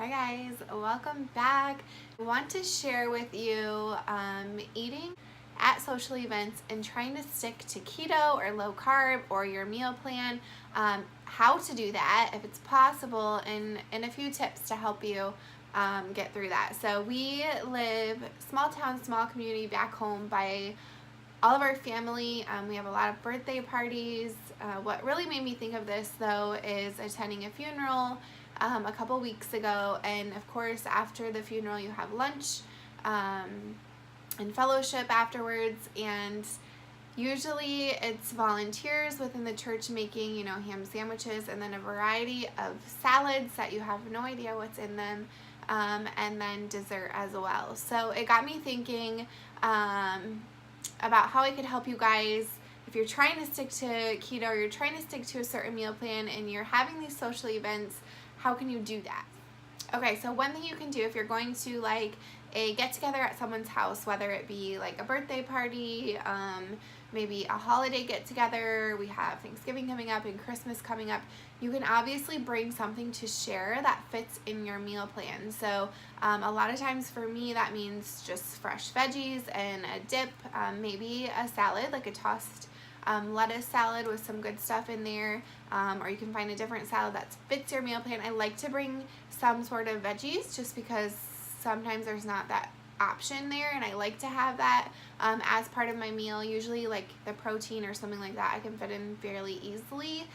Hi guys, welcome back. I want to share with you eating at social events and trying to stick to keto or low carb or your meal plan, how to do that if it's possible, and a few tips to help you get through that. So we live small town, small community back home by all of our family. We have a lot of birthday parties. What really made me think of this though is attending a funeral a couple weeks ago, and of course after the funeral you have lunch and fellowship afterwards, and usually it's volunteers within the church making, ham sandwiches and then a variety of salads that you have no idea what's in them, and then dessert as well. So it got me thinking about how I could help you guys if you're trying to stick to keto or you're trying to stick to a certain meal plan and you're having these social events. How can you do that? Okay, so one thing you can do if you're going to like a get together at someone's house, whether it be like a birthday party, maybe a holiday get together, we have Thanksgiving coming up and Christmas coming up, you can obviously bring something to share that fits in your meal plan. So a lot of times for me that means just fresh veggies and a dip, maybe a salad, like a tossed lettuce salad with some good stuff in there, or you can find a different salad that fits your meal plan. I like to bring some sort of veggies just because sometimes there's not that option there, and I like to have that as part of my meal. Usually like the protein or something like that I can fit in fairly easily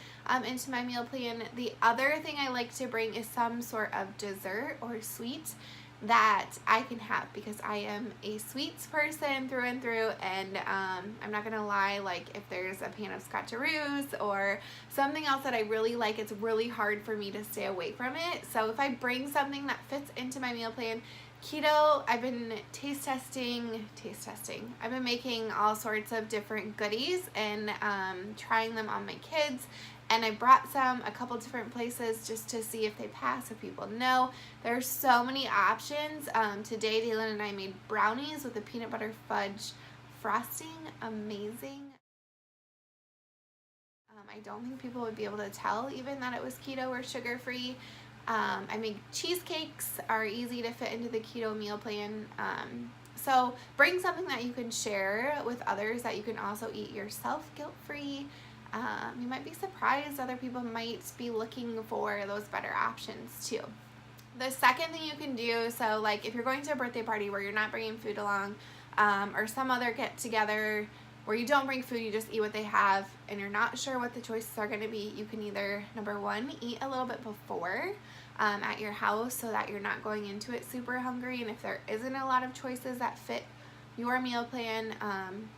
into my meal plan. The other thing I like to bring is some sort of dessert or sweet that I can have, because I am a sweets person through and through, and I'm not gonna lie, like if there's a pan of scotcheroos or something else that I really like, it's really hard for me to stay away from it. So if I bring something that fits into my meal plan, keto, I've been taste testing. I've been making all sorts of different goodies and trying them on my kids. And I brought some a couple different places just to see if they pass, if people know. There's so many options. Today, Dylan and I made brownies with a peanut butter fudge frosting. Amazing. I don't think people would be able to tell even that it was keto or sugar-free. I make cheesecakes, are easy to fit into the keto meal plan. So bring something that you can share with others that you can also eat yourself guilt-free. You might be surprised other people might be looking for those better options too. The second thing you can do, so like if you're going to a birthday party where you're not bringing food along, or some other get together where you don't bring food, you just eat what they have, and you're not sure what the choices are going to be, you can either, number one, eat a little bit before at your house so that you're not going into it super hungry, and if there isn't a lot of choices that fit your meal plan,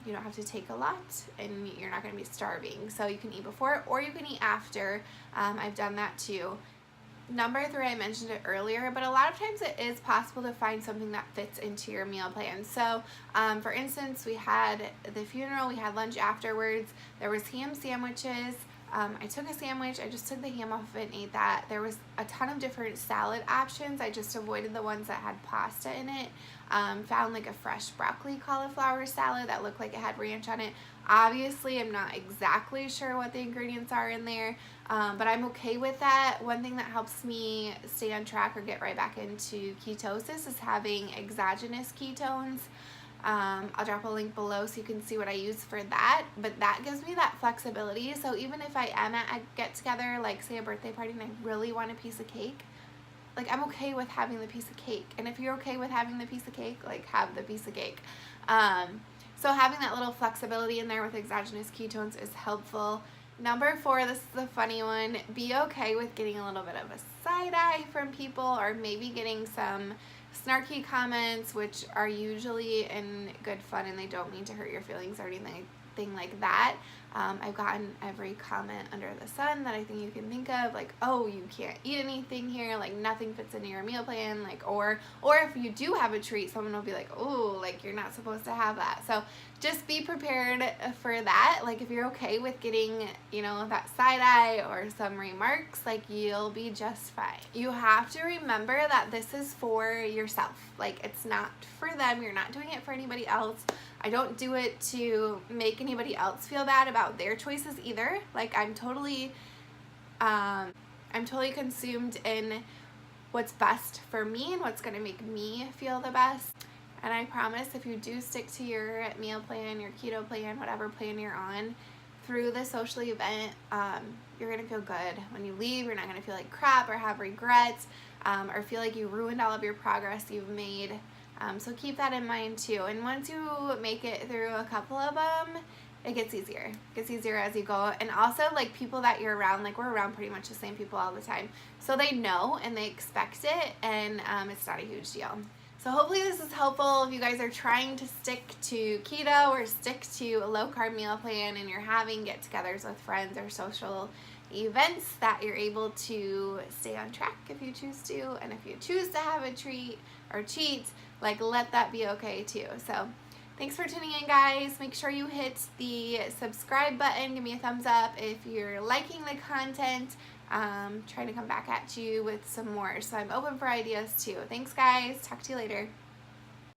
you don't have to take a lot and you're not going to be starving. So you can eat before or you can eat after. I've done that too. Number three, I mentioned it earlier, but a lot of times it is possible to find something that fits into your meal plan. So for instance, we had the funeral, we had lunch afterwards, there was ham sandwiches. I took a sandwich, I just took the ham off of it and ate that. There was a ton of different salad options. I just avoided the ones that had pasta in it. Found like a fresh broccoli cauliflower salad that looked like it had ranch on it. Obviously, I'm not exactly sure what the ingredients are in there, but I'm okay with that. One thing that helps me stay on track or get right back into ketosis is having exogenous ketones. I'll drop a link below so you can see what I use for that, but that gives me that flexibility. So even if I am at a get together, like say a birthday party, and I really want a piece of cake, like I'm okay with having the piece of cake. And if you're okay with having the piece of cake, like have the piece of cake. So having that little flexibility in there with exogenous ketones is helpful. Number four, this is the funny one, be okay with getting a little bit of a side eye from people, or maybe getting some snarky comments, which are usually in good fun and they don't mean to hurt your feelings or anything like that. I've gotten every comment under the sun that I think you can think of, like, oh, you can't eat anything here, like nothing fits into your meal plan, like, or if you do have a treat, someone will be like, oh, like you're not supposed to have that. So just be prepared for that. Like if you're okay with getting, that side eye or some remarks, like you'll be just fine. You have to remember that this is for yourself. Like it's not for them. You're not doing it for anybody else. I don't do it to make anybody else feel bad about their choices either. Like I'm totally consumed in what's best for me and what's going to make me feel the best. And I promise if you do stick to your meal plan, your keto plan, whatever plan you're on, through the social event, you're going to feel good. When you leave, you're not going to feel like crap or have regrets, or feel like you ruined all of your progress you've made. So keep that in mind too. And once you make it through a couple of them, it gets easier. It gets easier as you go. And also, like, people that you're around, like, we're around pretty much the same people all the time. So they know and they expect it, and it's not a huge deal. So hopefully this is helpful if you guys are trying to stick to keto or stick to a low-carb meal plan and you're having get-togethers with friends or social events, that you're able to stay on track if you choose to. And if you choose to have a treat or cheat, like, let that be okay too. So thanks for tuning in, guys. Make sure you hit the subscribe button. Give me a thumbs up if you're liking the content. Trying to come back at you with some more. So I'm open for ideas too. Thanks, guys. Talk to you later.